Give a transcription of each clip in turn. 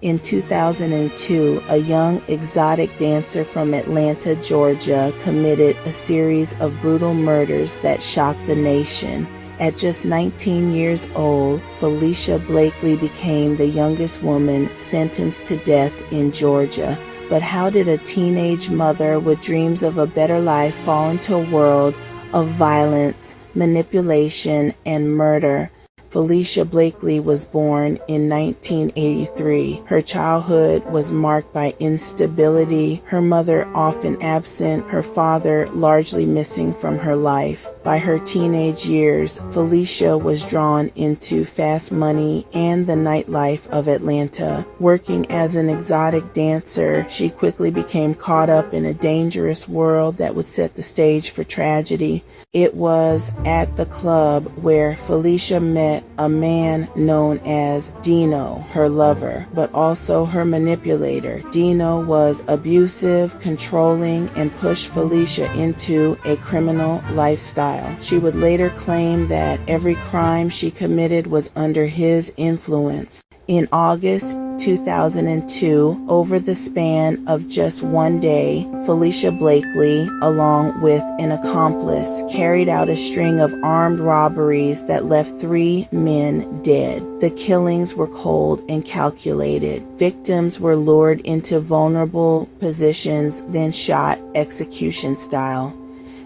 In 2002, a young exotic dancer from Atlanta, Georgia, committed a series of brutal murders that shocked the nation. At just 19 years old, Felicia Blakely became the youngest woman sentenced to death in Georgia. But how did a teenage mother with dreams of a better life fall into a world of violence, manipulation, and murder? Felicia Blakely was born in 1983. Her childhood was marked by instability, her mother often absent, her father largely missing from her life. By her teenage years, Felicia was drawn into fast money and the nightlife of Atlanta. Working as an exotic dancer, she quickly became caught up in a dangerous world that would set the stage for tragedy. It was at the club where Felicia met a man known as Dino, her lover, but also her manipulator. Dino was abusive, controlling, and pushed Felicia into a criminal lifestyle. She would later claim that every crime she committed was under his influence. In August 2002, over the span of just one day, Felicia Blakely, along with an accomplice, carried out a string of armed robberies that left 3 men dead. The killings were cold and calculated. Victims were lured into vulnerable positions, then shot execution style.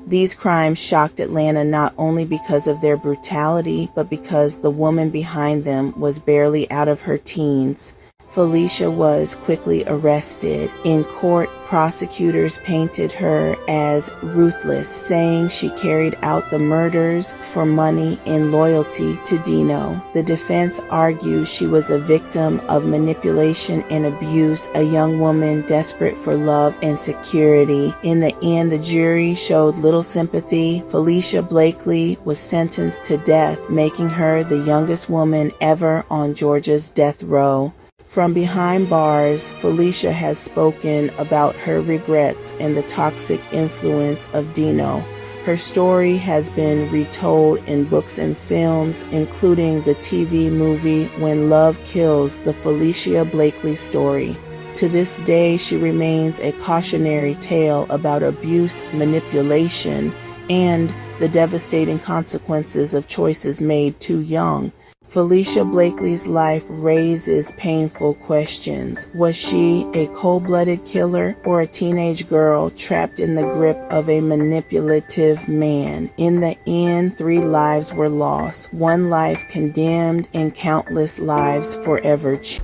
These crimes shocked Atlanta not only because of their brutality, but because the woman behind them was barely out of her teens. Felicia was quickly arrested. In court, prosecutors painted her as ruthless, saying she carried out the murders for money and loyalty to Dino. The defense argued she was a victim of manipulation and abuse, a young woman desperate for love and security. In the end, the jury showed little sympathy. Felicia Blakely was sentenced to death, making her the youngest woman ever on Georgia's death row. From behind bars, Felicia has spoken about her regrets and the toxic influence of Dino. Her story has been retold in books and films, including the TV movie When Love Kills, the Felicia Blakely story. To this day, she remains a cautionary tale about abuse, manipulation, and the devastating consequences of choices made too young. Felicia Blakely's life raises painful questions. Was she a cold-blooded killer or a teenage girl trapped in the grip of a manipulative man? In the end, 3 lives were lost, 1 life condemned, and countless lives forever changed.